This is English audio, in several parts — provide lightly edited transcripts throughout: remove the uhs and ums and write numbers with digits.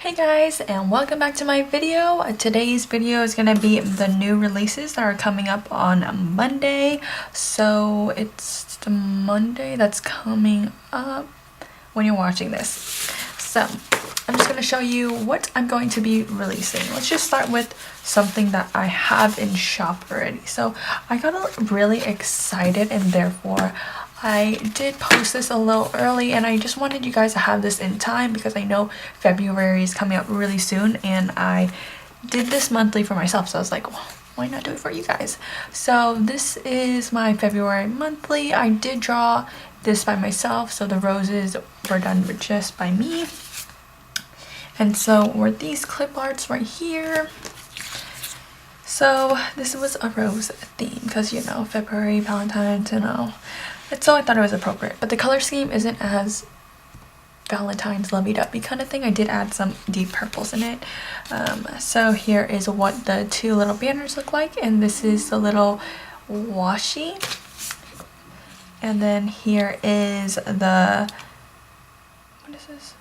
Hey guys, and welcome back to my video. Today's video is going to be the new releases that are coming up on Monday. So it's the Monday that's coming up when you're watching this. So I'm just going to show you what I'm going to be releasing. Let's just start with something that I have in shop already. So I got really excited, and therefore I did post this a little early, and I just wanted you guys to have this in time because I know February is coming up really soon, and I did this monthly for myself, so I was like, well, why not do it for you guys? So this is my February monthly. I did draw this by myself, so the roses were done just by me. And so were these clip arts right here. So this was a rose theme because, you know, February, Valentine's, you know. So I thought it was appropriate, but the color scheme isn't as Valentine's lovey-dovey kind of thing. I did add some deep purples in it. So here is what the two little banners look like, and this is the little washi. And then here is the, what is this?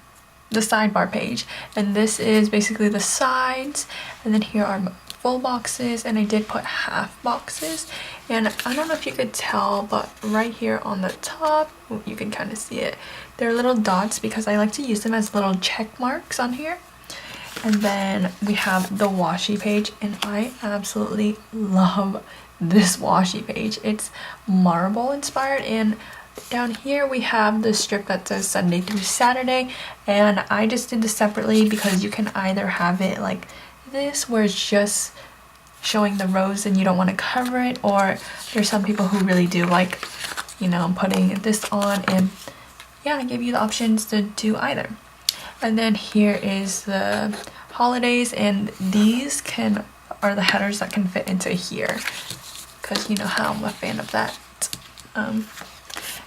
The sidebar page, and this is basically the sides, and then here are full boxes, and I did put half boxes. And I don't know if you could tell, but right here on the top, you can kind of see it, they're little dots because I like to use them as little check marks on here. And then we have the washi page, and I absolutely love this washi page. It's marble inspired, and down here we have the strip that says Sunday through Saturday, and I just did this separately because you can either have it like this where it's just showing the rose and you don't want to cover it, or there's some people who really do like, you know, putting this on, and yeah, I give you the options to do either. And then here is the holidays, and these are the headers that can fit into here because you know how I'm a fan of that.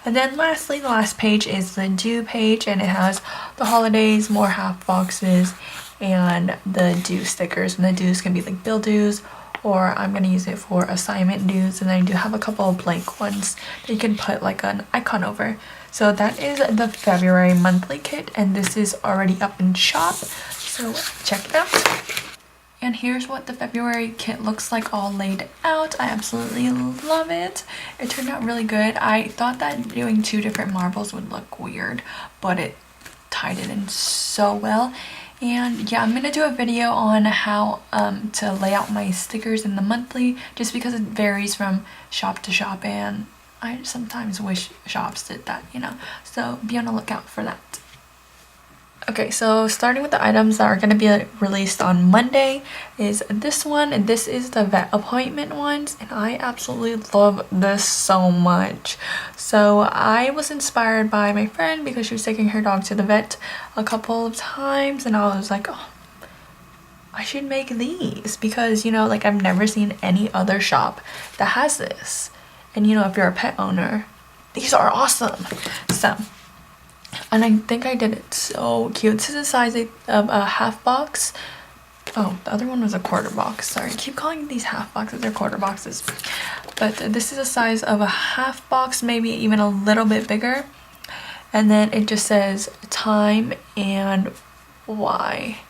And then lastly, the last page is the due page, and it has the holidays, more half boxes, and the due stickers. And the dues can be like bill dues, or I'm going to use it for assignment dues. And then I do have a couple of blank ones that you can put like an icon over. So that is the February monthly kit, and this is already up in shop, so check it out. And here's what the February kit looks like all laid out. I absolutely love it. It turned out really good. I thought that doing two different marbles would look weird, but it tied it in so well. And yeah, I'm gonna do a video on how to lay out my stickers in the monthly, just because it varies from shop to shop, and I sometimes wish shops did that, you know. So be on the lookout for that. Okay, so starting with the items that are going to be released on Monday is this one, and this is the vet appointment ones, and I absolutely love this so much. So I was inspired by my friend because she was taking her dog to the vet a couple of times, and I was like, oh, I should make these because, you know, like I've never seen any other shop that has this. And you know, if you're a pet owner, these are awesome. So, and I think I did it so cute. This is the size of a half box. Oh, the other one was a quarter box. Sorry, I keep calling these half boxes. They're quarter boxes. But this is the size of a half box, maybe even a little bit bigger. And then it just says time and why.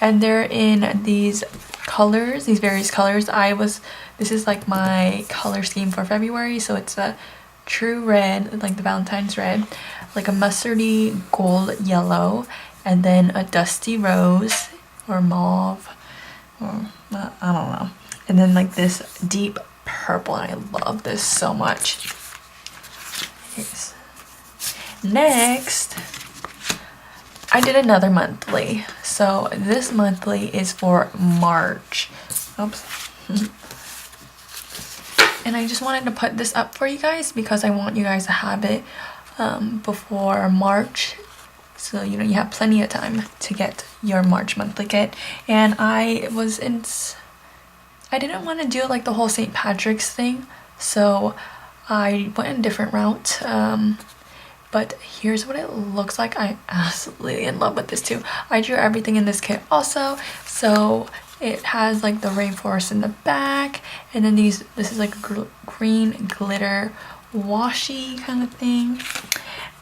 And they're in these colors, these various colors. This is like my color scheme for February. So it's a true red, like the Valentine's red, like a mustardy gold yellow, and then a dusty rose or mauve, or I don't know, and then like this deep purple, and I love this so much. Yes. Next, I did another monthly. So this monthly is for March. Oops. And I just wanted to put this up for you guys because I want you guys to have it before March, so you know you have plenty of time to get your March monthly kit. And I didn't want to do like the whole St. Patrick's thing, so I went a different route. But here's what it looks like. I'm absolutely in love with this too. I drew everything in this kit also, so it has like the rainforest in the back, and then this is like green glitter washi kind of thing.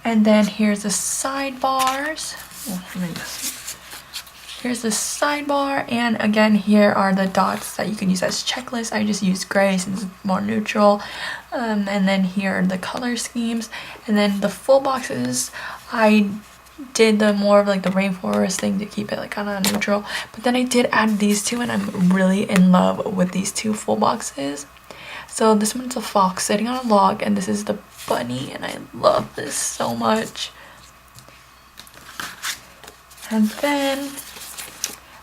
And then here's the sidebars. Oh, let me just Here's the sidebar, and again here are the dots that you can use as checklists. I just use gray since it's more neutral. And then here are the color schemes, and then the full boxes I did the more of like the rainforest thing to keep it like kind of neutral, but then I did add these two, and I'm really in love with these two full boxes. So this one's a fox sitting on a log, and this is the bunny, and I love this so much. And then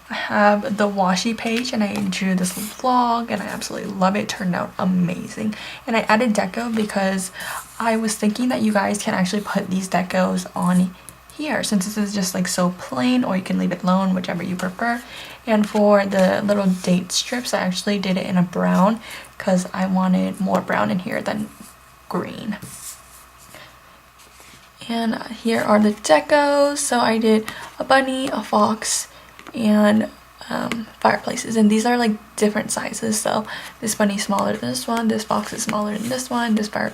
I have the washi page, and I drew this vlog, and I absolutely love it. It turned out amazing. And I added deco because I was thinking that you guys can actually put these decos on here, since this is just like so plain, or you can leave it alone, whichever you prefer. And for the little date strips, I actually did it in a brown because I wanted more brown in here than green. And here are the decos. So I did a bunny, a fox, and fireplaces, and these are like different sizes. So this bunny is smaller than this one, this fox is smaller than this one, this fire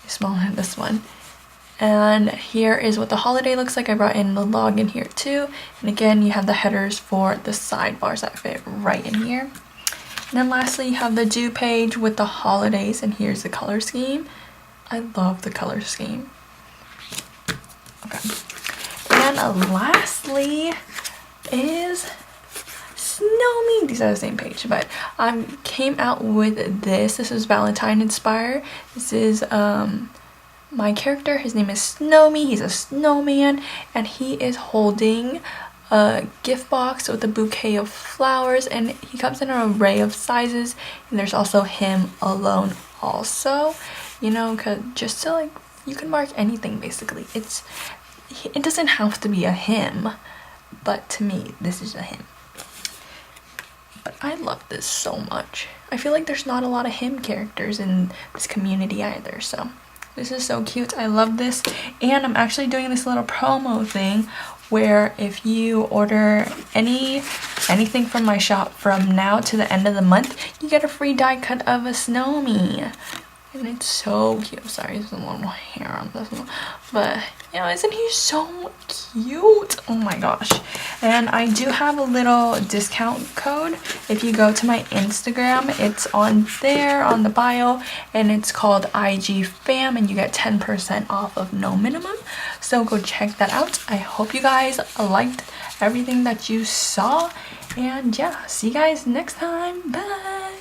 is smaller than this one. And here is what the holiday looks like. I brought in the log in here too, and again you have the headers for the sidebars that fit right in here. And then lastly you have the due page with the holidays, and here's the color scheme. I love the color scheme. Okay. And lastly is Snow Me. These are the same page, but I came out with this. This is Valentine inspired. This is my character. His name is Snow Me. He's a snowman, and he is holding a gift box with a bouquet of flowers, and he comes in an array of sizes, and there's also him alone also, you know, cause just to like, you can mark anything basically. It doesn't have to be a him, but to me this is a him. But I love this so much. I feel like there's not a lot of him characters in this community either, so this is so cute. I love this. And I'm actually doing this little promo thing where if you order anything from my shop from now to the end of the month, you get a free die cut of a Snow Me. And it's so cute. Sorry, there's a little hair on this one, but you know, isn't he so cute? Oh my gosh. And I do have a little discount code. If you go to my Instagram, it's on there on the bio, and it's called IG Fam, and you get 10% off of no minimum. So go check that out. I hope you guys liked everything that you saw, and yeah, see you guys next time. Bye.